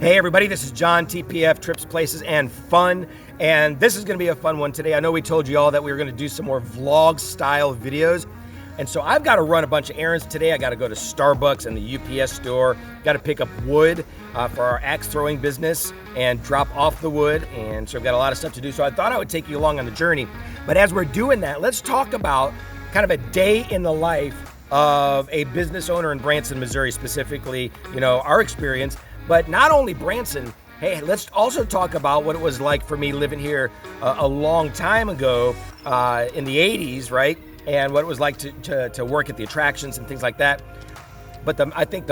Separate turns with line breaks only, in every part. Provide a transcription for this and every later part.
Hey everybody, this is John, TPF, Trips, Places, and Fun. And this is gonna be a fun one today. I know we told you all that we were gonna do some more vlog style videos. And so I've gotta run a bunch of errands today. I gotta go to Starbucks and the UPS store. Gotta pick up wood for our axe throwing business and drop off the wood. And so I've got a lot of stuff to do. So I thought I would take you along on the journey. But as we're doing that, let's talk about kind of a day in the life of a business owner in Branson, Missouri, specifically, our experience. But not only Branson, hey, let's also talk about what it was like for me living here a long time ago in the 80s, right? And what it was like to work at the attractions and things like that. But I think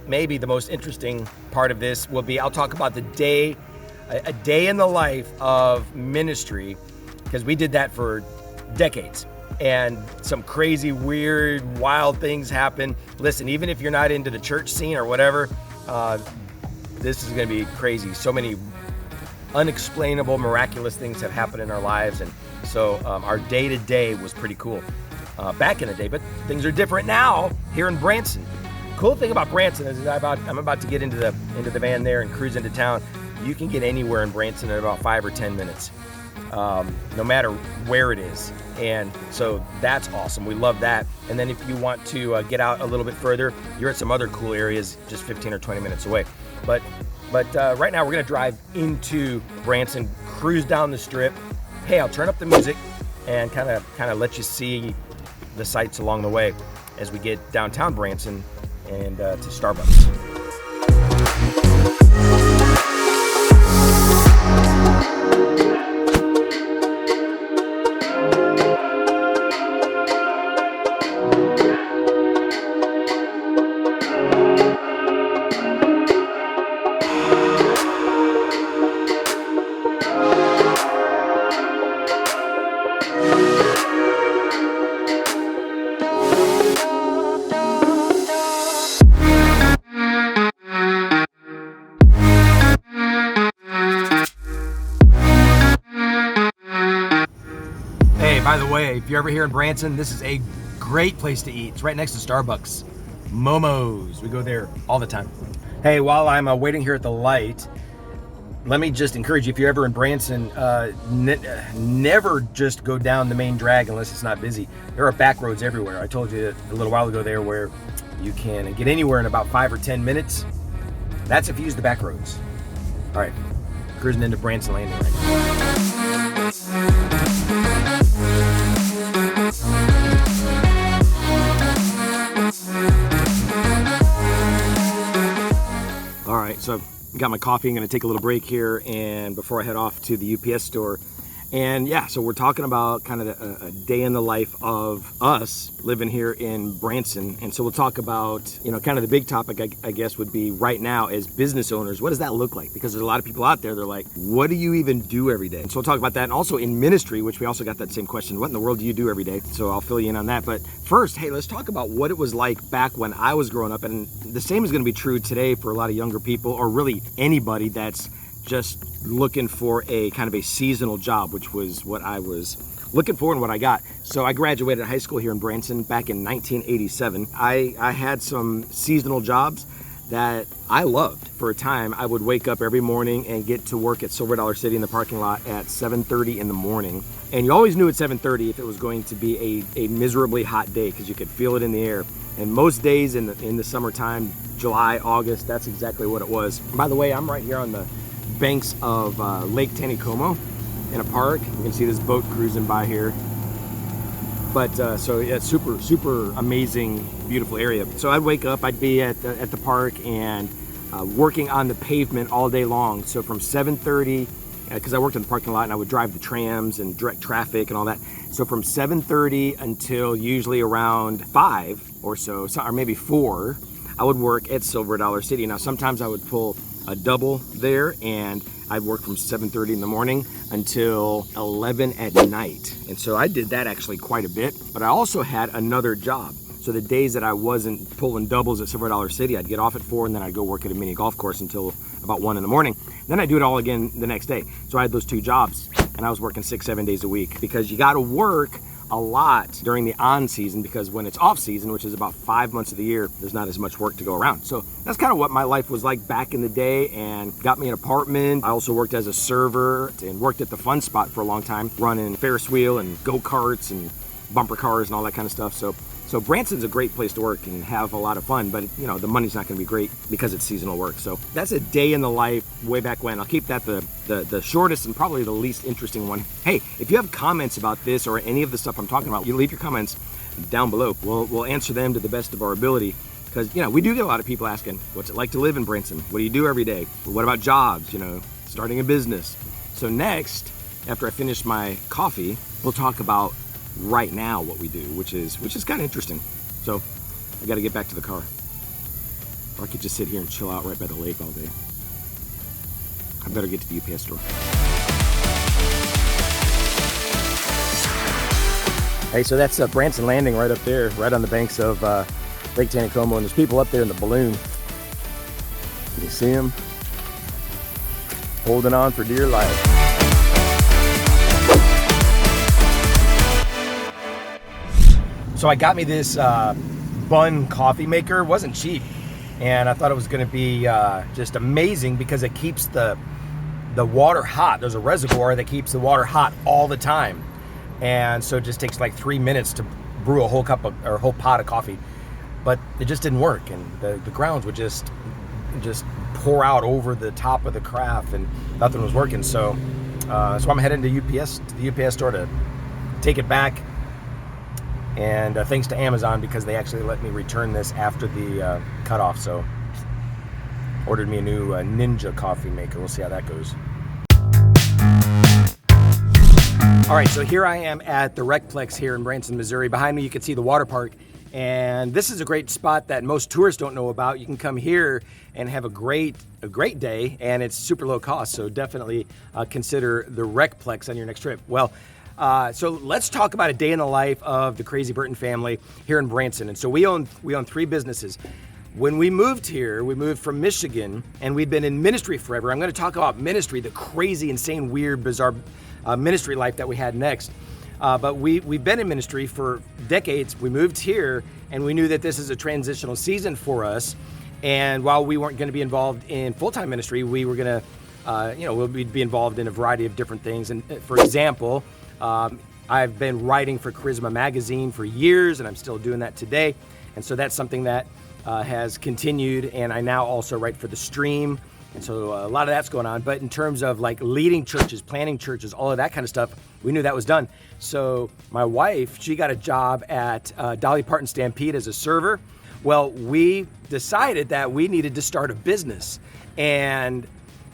maybe the most interesting part of this will be, I'll talk about a day in the life of ministry, because we did that for decades. And some crazy, weird, wild things happen. Listen, even if you're not into the church scene or whatever, this is going to be crazy. So many unexplainable, miraculous things have happened in our lives. And so our day-to-day was pretty cool back in the day. But things are different now here in Branson. Cool thing about Branson is I'm about to get into the van there and cruise into town. You can get anywhere in Branson in about 5 or 10 minutes, no matter where it is. And so that's awesome. We love that. And then if you want to get out a little bit further, you're at some other cool areas just 15 or 20 minutes away. But right now we're gonna drive into Branson, cruise down the strip. Hey, I'll turn up the music and kind of let you see the sights along the way as we get downtown Branson and to Starbucks. By the way, if you're ever here in Branson, this is a great place to eat. It's right next to Starbucks. Momo's. We go there all the time. Hey, while I'm waiting here at the light, let me just encourage you, if you're ever in Branson, never just go down the main drag unless it's not busy. There are back roads everywhere. I told you a little while ago there where you can get anywhere in about 5 or 10 minutes. That's if you use the back roads. All right, cruising into Branson Landing right now. All right, so I've got my coffee. I'm gonna take a little break here and before I head off to the UPS store. And yeah, so we're talking about kind of a day in the life of us living here in Branson. And so we'll talk about, kind of the big topic, I guess, would be right now as business owners, what does that look like? Because there's a lot of people out there, they're like, what do you even do every day? And so we'll talk about that. And also in ministry, which we also got that same question, what in the world do you do every day? So I'll fill you in on that. But first, hey, let's talk about what it was like back when I was growing up. And the same is gonna be true today for a lot of younger people, or really anybody that's just looking for a kind of a seasonal job, which was what I was looking for and what I got. So I graduated high school here in Branson back in 1987. I had some seasonal jobs that I loved. For a time, I would wake up every morning and get to work at Silver Dollar City in the parking lot at 7:30 in the morning. And you always knew at 7:30 if it was going to be a miserably hot day, because you could feel it in the air. And most days in the summertime, July, August, that's exactly what it was. By the way, I'm right here on the banks of Lake Taneycomo in a park. You can see this boat cruising by here. But so yeah, super amazing, beautiful area. So I'd wake up, I'd be at the park and working on the pavement all day long. So from 7:30, because I worked in the parking lot and I would drive the trams and direct traffic and all that. So from 7:30 until usually around 5 or so, or maybe 4, I would work at Silver Dollar City. Now sometimes I would pull a double there and I'd work from 7:30 in the morning until 11 at night. And so I did that actually quite a bit, but I also had another job. So the days that I wasn't pulling doubles at Silver Dollar City, I'd get off at 4 and then I'd go work at a mini golf course until about 1 in the morning. Then I'd do it all again the next day. So I had those 2 jobs and I was working 6-7 days a week, because you got to work a lot during the on season, because when it's off season, which is about 5 months of the year, there's not as much work to go around. So that's kind of what my life was like back in the day, and got me an apartment. I also worked as a server and worked at the Fun Spot for a long time, running Ferris wheel and go-karts and bumper cars and all that kind of stuff. So Branson's a great place to work and have a lot of fun, but the money's not going to be great because it's seasonal work. So that's a day in the life way back when. I'll keep that the shortest and probably the least interesting one. Hey, if you have comments about this or any of the stuff I'm talking about, you leave your comments down below. We'll answer them to the best of our ability, because we do get a lot of people asking, what's it like to live in Branson? What do you do every day? What about jobs? Starting a business. So next, after I finish my coffee, we'll talk about right now what we do, which is kind of interesting. So I got to get back to the car, or I could just sit here and chill out right by the lake all day. I better get to the UPS store. Hey, so that's Branson Landing right up there, right on the banks of Lake Taneycomo, and there's people up there in the balloon. You see them holding on for dear life. So I got me this Bun coffee maker. It wasn't cheap, and I thought it was going to be just amazing because it keeps the water hot. There's a reservoir that keeps the water hot all the time, and so it just takes like 3 minutes to brew a whole whole pot of coffee. But it just didn't work, and the grounds would just pour out over the top of the carafe, and nothing was working. So I'm heading to the UPS store to take it back. And thanks to Amazon, because they actually let me return this after the cutoff. So ordered me a new Ninja coffee maker. We'll see how that goes. All right, so here I am at the Recplex here in Branson, Missouri. Behind me you can see the water park. And this is a great spot that most tourists don't know about. You can come here and have a great day, and it's super low cost. So definitely consider the Recplex on your next trip. Well, so let's talk about a day in the life of the Crazy Burton family here in Branson. And so we own 3 businesses. When we moved here, we moved from Michigan, and we'd been in ministry forever. I'm going to talk about ministry, the crazy, insane, weird, bizarre ministry life that we had next. But we've been in ministry for decades. We moved here, and we knew that this is a transitional season for us. And while we weren't going to be involved in full-time ministry, we were going to, we'd be involved in a variety of different things. And for example, I've been writing for Charisma Magazine for years, and I'm still doing that today. And so that's something that has continued, and I now also write for The Stream. And so a lot of that's going on. But in terms of like leading churches, planning churches, all of that kind of stuff, we knew that was done. So my wife, she got a job at Dolly Parton Stampede as a server. Well, we decided that we needed to start a business. And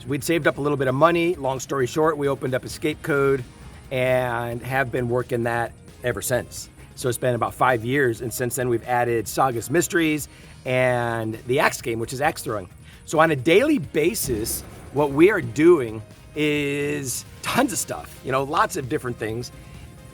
we'd saved up a little bit of money. Long story short, we opened up Escape Code and have been working that ever since. So it's been about 5 years, and since then we've added Saga's Mysteries and the Axe Game, which is axe throwing. So on a daily basis, what we are doing is tons of stuff, lots of different things.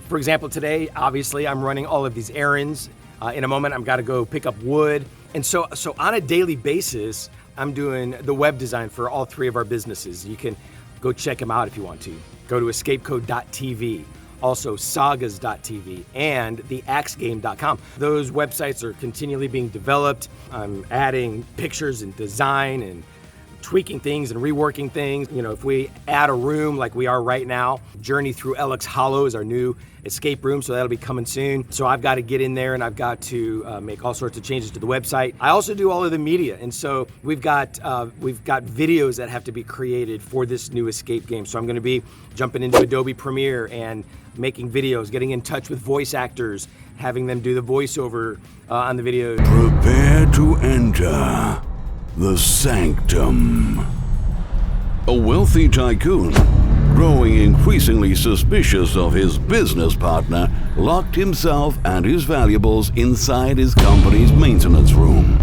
For example, today, obviously, I'm running all of these errands. In a moment, I've got to go pick up wood. And so on a daily basis, I'm doing the web design for all 3 of our businesses. You can go check them out if you want to. Go to escapecode.tv, also sagas.tv, and theaxegame.com. Those websites are continually being developed. I'm adding pictures and design and tweaking things and reworking things. If we add a room like we are right now, Journey Through Elix Hollow is our new escape room, so that'll be coming soon. So I've got to get in there, and I've got to make all sorts of changes to the website. I also do all of the media, and so we've got videos that have to be created for this new escape game. So I'm going to be jumping into Adobe Premiere and making videos, getting in touch with voice actors, having them do the voiceover on the videos.
Prepare to enter the sanctum. A wealthy tycoon, growing increasingly suspicious of his business partner, locked himself and his valuables inside his company's maintenance room.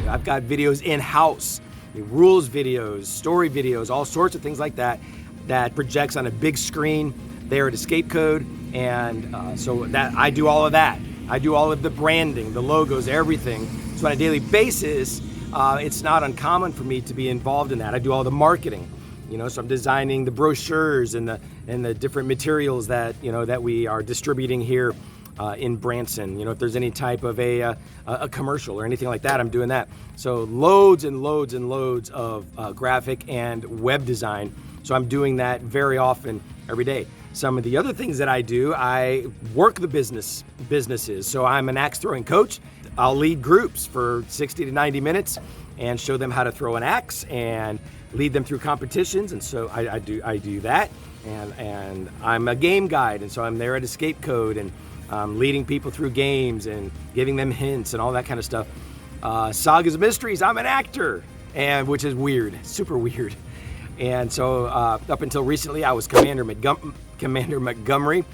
I've got videos in-house, rules videos, story videos, all sorts of things like that projects on a big screen there at Escape Code. And so that I do all of that. I do all of the branding, the logos, everything. So on a daily basis, it's not uncommon for me to be involved in that. I do all the marketing. So I'm designing the brochures and the different materials that that we are distributing here in Branson. If there's any type of a commercial or anything like that, I'm doing that. So loads and loads and loads of graphic and web design. So I'm doing that very often, every day. Some of the other things that I do, I work the businesses. So I'm an axe throwing coach. I'll lead groups for 60 to 90 minutes and show them how to throw an axe and lead them through competitions. And so I do that. And I'm a game guide, and so I'm there at Escape Code and leading people through games and giving them hints and all that kind of stuff. Sagas Mysteries, I'm an actor, and which is weird, super weird. And so up until recently, I was Commander Montgomery,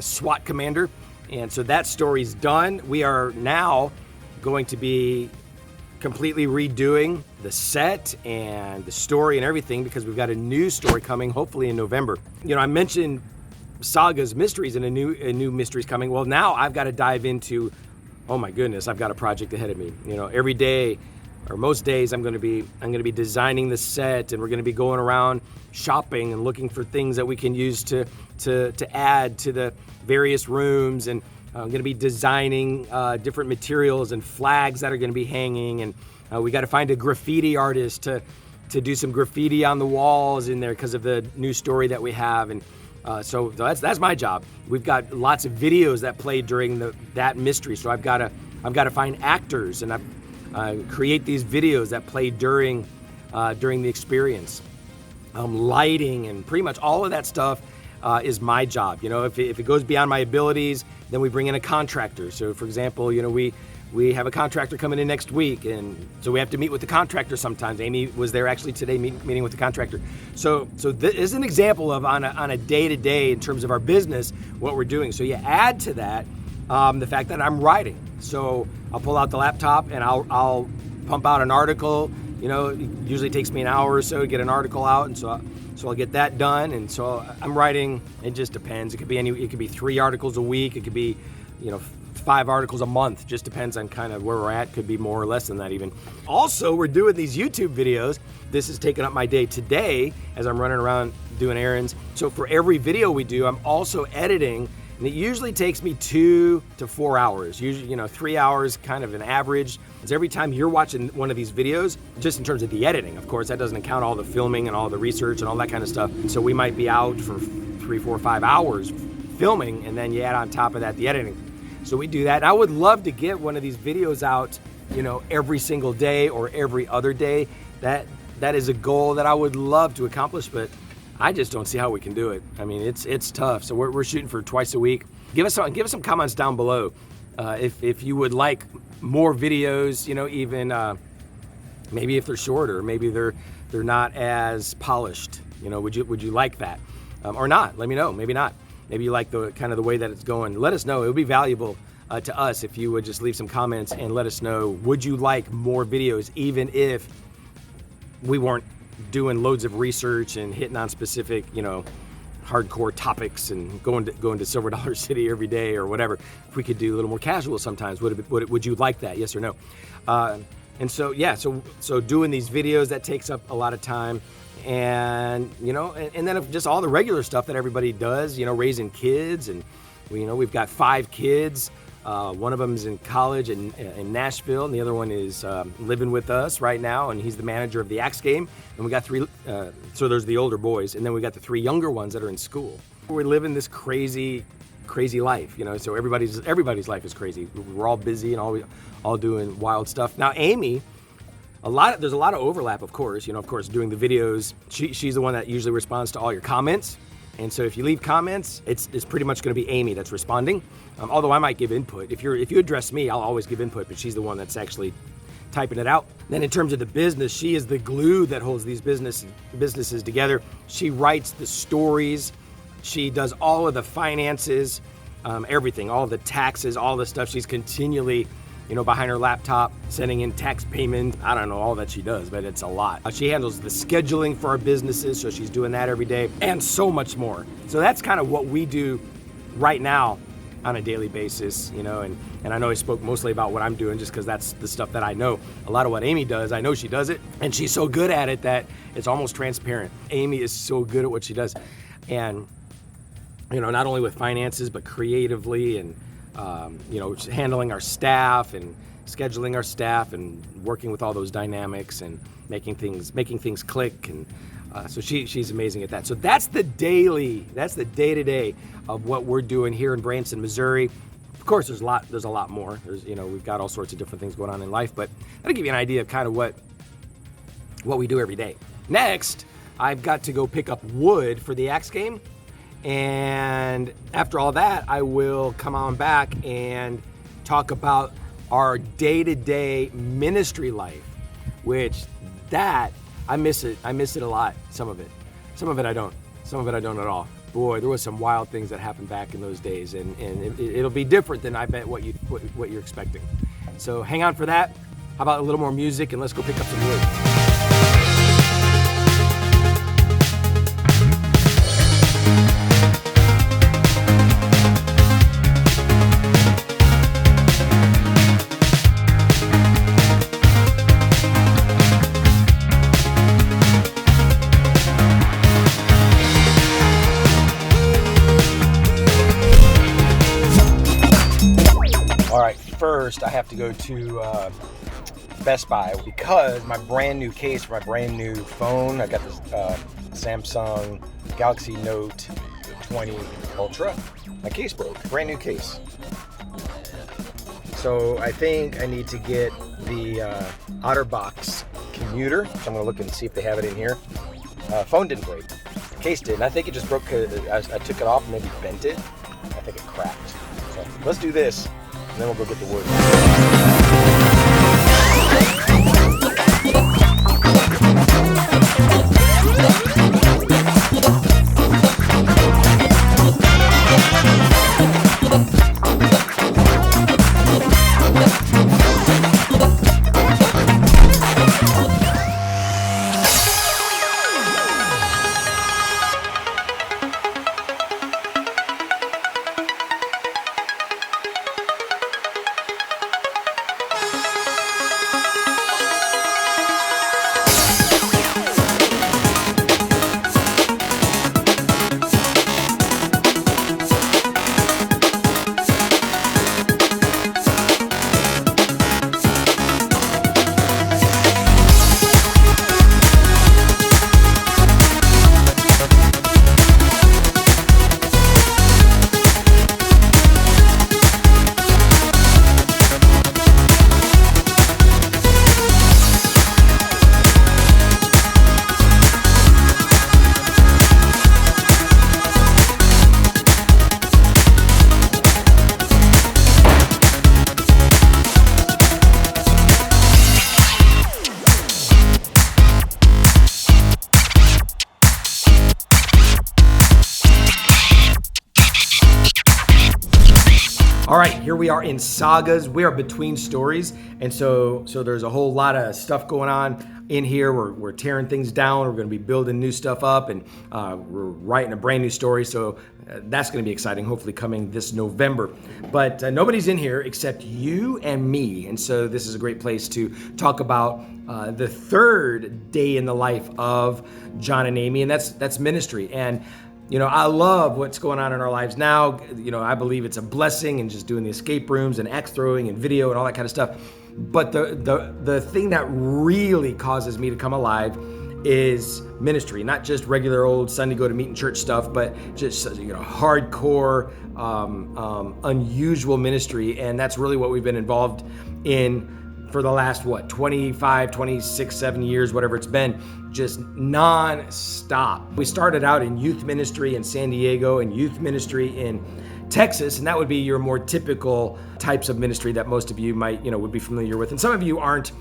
SWAT commander. And so that story's done. We are now going to be completely redoing the set and the story and everything, because we've got a new story coming, hopefully in November. I mentioned Sagas Mysteries and a new mystery's coming. Well, now I've got to dive into, oh my goodness, I've got a project ahead of me. Every day, or most days, I'm going to be designing the set, and we're going to be going around shopping and looking for things that we can use to add to the various rooms, and I'm going to be designing different materials and flags that are going to be hanging, and we got to find a graffiti artist to do some graffiti on the walls in there because of the new story that we have. And so that's my job. We've got lots of videos that play during that mystery, so I've got to find actors, and create these videos that play during the experience. Lighting and pretty much all of that stuff is my job. If it goes beyond my abilities, then we bring in a contractor. So for example, we have a contractor coming in next week, and so we have to meet with the contractor sometimes. Amy was there actually today meeting with the contractor. So this is an example of on a day-to-day in terms of our business, what we're doing. So you add to that the fact that I'm writing. So I'll pull out the laptop and I'll pump out an article. It usually takes me an hour or so to get an article out, and so I'll get that done. And so I'm writing. It just depends. It could be 3 articles a week. It could be 5 articles a month. Just depends on kind of where we're at. Could be more or less than that even. Also, we're doing these YouTube videos. This is taking up my day today as I'm running around doing errands. So for every video we do, I'm also editing. And it usually takes me 2 to 4 hours. Usually, 3 hours, kind of an average. It's every time you're watching one of these videos, just in terms of the editing, of course, that doesn't count all the filming and all the research and all that kind of stuff. And so we might be out for 3, 4, 5 hours filming, and then you add on top of that the editing. So we do that. And I would love to get one of these videos out, every single day or every other day. That is a goal that I would love to accomplish, but I just don't see how we can do it. I mean, it's tough. So we're shooting for twice a week. Give us some comments down below if you would like more videos. Even maybe if they're shorter, maybe they're not as polished. Would you like that or not? Let me know. Maybe not. Maybe you like the kind of the way that it's going. Let us know. It would be valuable to us if you would just leave some comments and let us know. Would you like more videos, even if we weren't doing loads of research and hitting on specific, hardcore topics and going to Silver Dollar City every day or whatever? If we could do a little more casual sometimes, would you like that? Yes or no? And so yeah, so doing these videos, that takes up a lot of time, and and then just all the regular stuff that everybody does, raising kids, and we've got 5 kids. One of them is in college in Nashville, and the other one is living with us right now, and he's the manager of the Axe game. And we got 3, so there's the older boys, and then we got the 3 younger ones that are in school. We're living this crazy life, so everybody's life is crazy. We're all busy and all doing wild stuff. Now, Amy, there's a lot of overlap, of course, doing the videos. She's the one that usually responds to all your comments. And so if you leave comments, it's pretty much going to be Amy that's responding. Although I might give input. If you address me, I'll always give input, but she's the one that's actually typing it out. Then in terms of the business, she is the glue that holds these businesses together. She writes the stories. She does all of the finances, everything, all of the taxes, all the stuff. She's continually, behind her laptop, sending in tax payment. I don't know all that she does, but it's a lot. She handles the scheduling for our businesses, so she's doing that every day, and so much more. So that's kind of what we do right now on a daily basis, and I know I spoke mostly about what I'm doing just because that's the stuff that I know. A lot of what Amy does, I know she does it, and she's so good at it that it's almost transparent. Amy is so good at what she does. And, not only with finances, but creatively and, handling our staff and scheduling our staff and working with all those dynamics and making things click. And so she's amazing at that. So that's the day-to-day of what we're doing here in Branson, Missouri. Of course, there's a lot more. We've got all sorts of different things going on in life, but that'll give you an idea of kind of what we do every day. Next, I've got to go pick up wood for the Axe game. And after all that, I will come on back and talk about our day-to-day ministry life, which I miss it. I miss it a lot. Some of it I don't. Some of it I don't at all. Boy, there was some wild things that happened back in those days, and it'll be different than I bet what you're expecting. So hang on for that. How about a little more music, and let's go pick up some wood. First, I have to go to Best Buy because my brand new case for my brand new phone, I got this Samsung Galaxy Note 20 Ultra. My case broke, brand new case. So I think I need to get the OtterBox commuter. So I'm gonna look and see if they have it in here. Phone didn't break, case did, and I think it just broke because I took it off and maybe bent it. I think it cracked. So let's do this. And then we'll go get the wood. All right, here we are in Sagas. We are between stories, and so there's a whole lot of stuff going on in here. We're tearing things down. We're going to be building new stuff up, and we're writing a brand new story. So that's going to be exciting. Hopefully, coming this November. But nobody's in here except you and me, and so this is a great place to talk about the third day in the life of John and Amy, and that's ministry. And I love what's going on in our lives now. I believe it's a blessing, and just doing the escape rooms and axe throwing and video and all that kind of stuff. But the thing that really causes me to come alive is ministry, not just regular old Sunday go to meeting church stuff, but just hardcore, unusual ministry. And that's really what we've been involved in for the last 25, 26, 7 years, whatever it's been, just non-stop. We started out in youth ministry in San Diego and youth ministry in Texas, and that would be your more typical types of ministry that most of you might, would be familiar with. And some of you aren't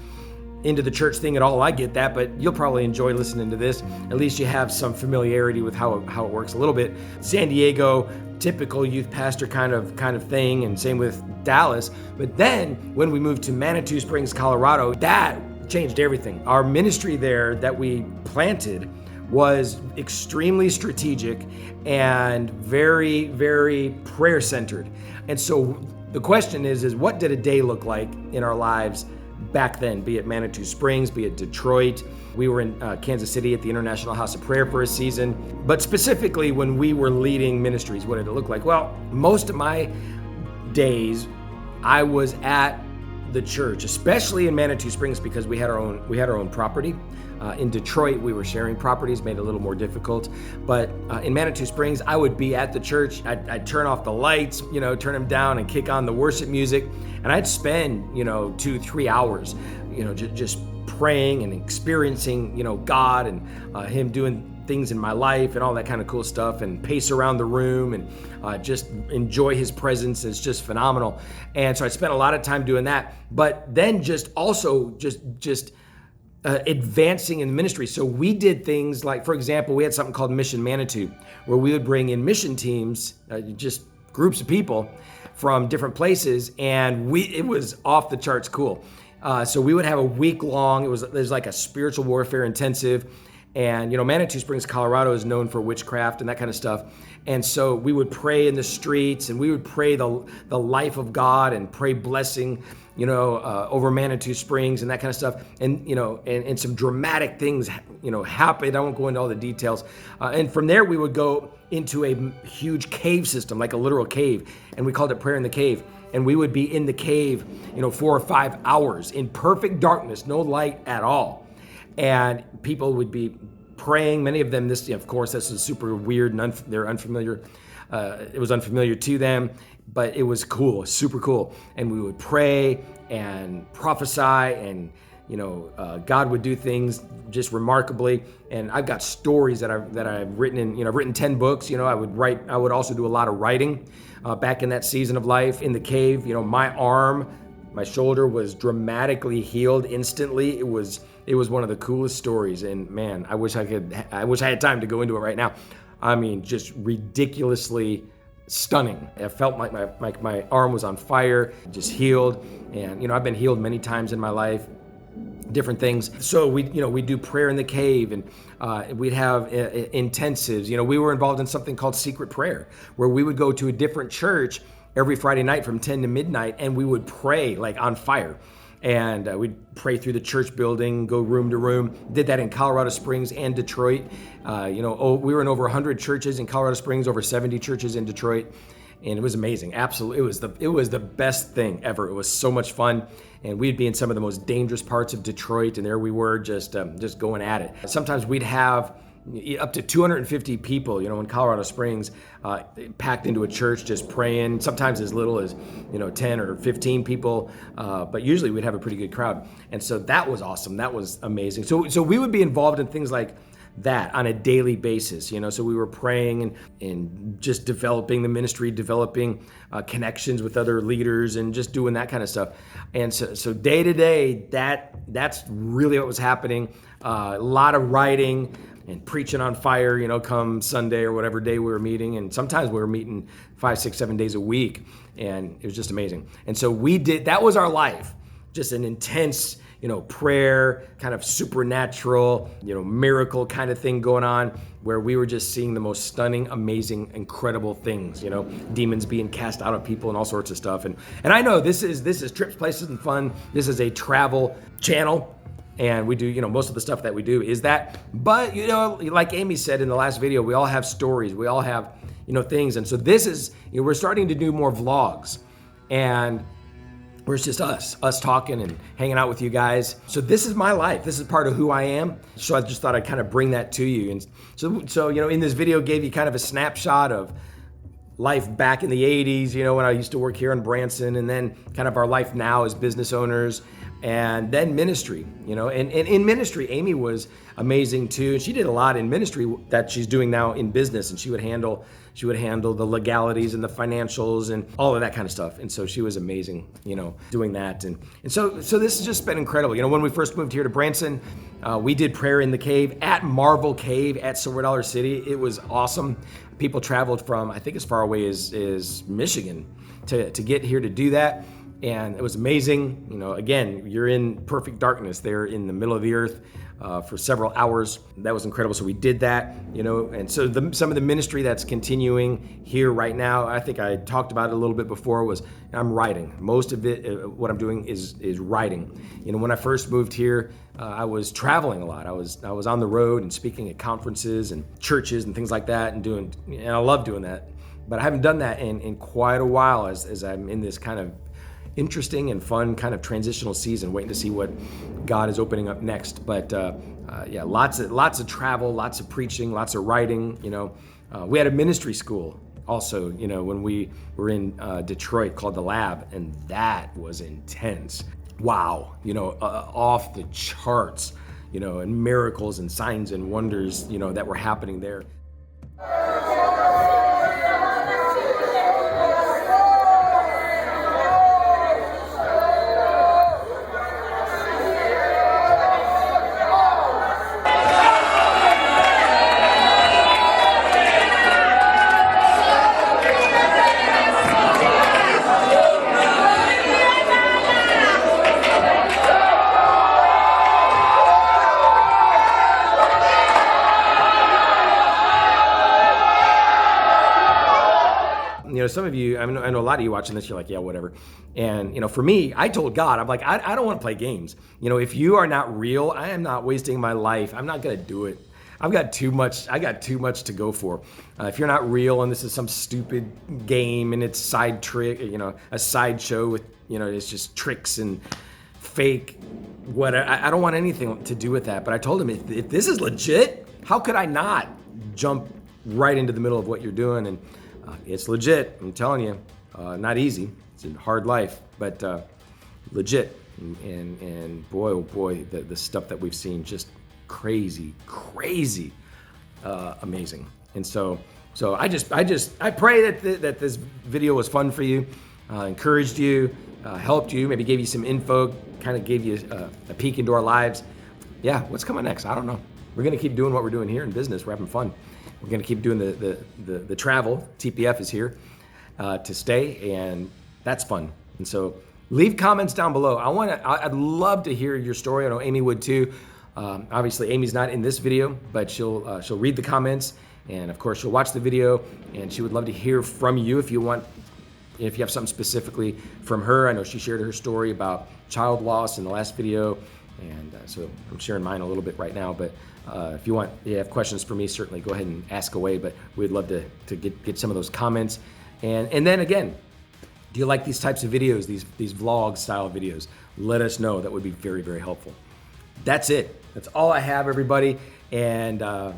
into the church thing at all. I get that, but you'll probably enjoy listening to this. At least you have some familiarity with how it works a little bit. San Diego, typical youth pastor kind of thing, and same with Dallas. But then when we moved to Manitou Springs, Colorado, that changed everything. Our ministry there that we planted was extremely strategic and very, very prayer centered. And so the question is what did a day look like in our lives back then, be it Manitou Springs, be it Detroit? We were in Kansas City at the International House of Prayer for a season. But specifically when we were leading ministries, what did it look like? Well, most of my days I was at the church, especially in Manitou Springs, because we had our own property. In Detroit, we were sharing properties, made it a little more difficult. But in Manitou Springs, I would be at the church. I'd turn off the lights, turn them down and kick on the worship music. And I'd spend, 2-3 hours, just praying and experiencing, God and Him doing things in my life and all that kind of cool stuff, and pace around the room and just enjoy His presence. It's just phenomenal. And so I spent a lot of time doing that, but then just advancing in ministry. So we did things like, for example, we had something called Mission Manitou, where we would bring in mission teams, just groups of people from different places, and it was off the charts cool. So we would have a week long. There's like a spiritual warfare intensive. And, Manitou Springs, Colorado is known for witchcraft and that kind of stuff. And so we would pray in the streets, and we would pray the life of God and pray blessing, over Manitou Springs and that kind of stuff. And, and some dramatic things, happened. I won't go into all the details. And from there, we would go into a huge cave system, like a literal cave. And we called it Prayer in the Cave. And we would be in the cave, 4 or 5 hours in perfect darkness, no light at all. And people would be praying. Many of them, this is super weird and they're unfamiliar. It was unfamiliar to them, but it was cool, super cool. And we would pray and prophesy, and God would do things just remarkably. And I've got stories that I've written in. I've written 10 books. I would also do a lot of writing back in that season of life in the cave. My shoulder was dramatically healed instantly. It was one of the coolest stories, and man, I wish I had time to go into it right now. I mean, just ridiculously stunning. I felt like my arm was on fire, just healed, and I've been healed many times in my life, different things. So we do prayer in the cave, and we'd have intensives. We were involved in something called secret prayer, where we would go to a different church every Friday night from 10 to midnight, and we would pray like on fire. And we'd pray through the church building, go room to room. Did that in Colorado Springs and Detroit. We were in over 100 churches in Colorado Springs, over 70 churches in Detroit, and it was amazing. Absolutely, it was the best thing ever. It was so much fun, and we'd be in some of the most dangerous parts of Detroit, and there we were just going at it. Sometimes we'd have up to 250 people, in Colorado Springs, packed into a church just praying, sometimes as little as, 10 or 15 people, but usually we'd have a pretty good crowd. And so that was awesome. That was amazing. So we would be involved in things like that on a daily basis, so we were praying and just developing the ministry, developing connections with other leaders, and just doing that kind of stuff. And so day to day, that's really what was happening. A lot of writing and preaching on fire, come Sunday or whatever day we were meeting. And sometimes we were meeting 5, 6, 7 days a week. And it was just amazing. And so that was our life, just an intense, prayer, kind of supernatural, miracle kind of thing going on, where we were just seeing the most stunning, amazing, incredible things, demons being cast out of people and all sorts of stuff. And I know this is Trips, Places, and Fun. This is a travel channel. And we do, most of the stuff that we do is that. But, like Amy said in the last video, we all have stories. We all have, things. And so this is, we're starting to do more vlogs. And where it's just us talking and hanging out with you guys. So this is my life. This is part of who I am. So I just thought I'd kind of bring that to you. And so in this video, gave you kind of a snapshot of life back in the 80s, when I used to work here in Branson, and then kind of our life now as business owners. And then ministry, and in ministry, Amy was amazing too. She did a lot in ministry that she's doing now in business, and she would handle the legalities and the financials and all of that kind of stuff. And so she was amazing, doing that. And so this has just been incredible. When we first moved here to Branson, we did prayer in the cave at Marvel Cave at Silver Dollar City. It was awesome. People traveled from, I think, as far away as Michigan to get here to do that. And it was amazing. Again, you're in perfect darkness there in the middle of the earth. for several hours. That was incredible. So we did that, and so some of the ministry that's continuing here right now, I think I talked about it a little bit before, was I'm writing. Most of it, what I'm doing is writing. When I first moved here, I was traveling a lot. I was on the road and speaking at conferences and churches and things like that, and I love doing that. But I haven't done that in quite a while as I'm in this kind of interesting and fun kind of transitional season, waiting to see what God is opening up next. But yeah, lots of travel, lots of preaching, lots of writing. We had a ministry school also, when we were in Detroit, called The Lab, and that was intense. Wow, off the charts, and miracles and signs and wonders, that were happening there. Some of you, I know a lot of you watching this, you're like, yeah, whatever. And, for me, I told God, I'm like, I don't want to play games. If you are not real, I am not wasting my life. I'm not going to do it. I got too much to go for. If you're not real and this is some stupid game and it's side trick, a sideshow with, it's just tricks and fake, whatever. I don't want anything to do with that. But I told him, if this is legit, how could I not jump right into the middle of what you're doing? And it's legit, I'm telling you. Not easy. It's a hard life, but legit. And boy, oh boy, the stuff that we've seen, just crazy, amazing. And so I pray that this video was fun for you, encouraged you, helped you, maybe gave you some info, kind of gave you a peek into our lives. Yeah, what's coming next? I don't know. We're gonna keep doing what we're doing here in business. We're having fun. We're going to keep doing the travel. TPF is here to stay, and that's fun. And so leave comments down below. I'd love to hear your story. I know Amy would too. Obviously, Amy's not in this video, but she'll read the comments, and of course, she'll watch the video, and she would love to hear from you if you have something specifically from her. I know she shared her story about child loss in the last video, and so I'm sharing mine a little bit right now, but if you have questions for me, certainly go ahead and ask away, but we'd love to get some of those comments. And then again, do you like these types of videos, these vlog style videos? Let us know. That would be very, very helpful. That's it. That's all I have, everybody. And I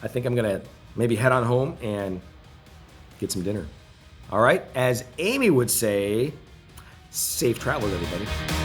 think I'm gonna maybe head on home and get some dinner. All right, as Amy would say, safe travels, everybody.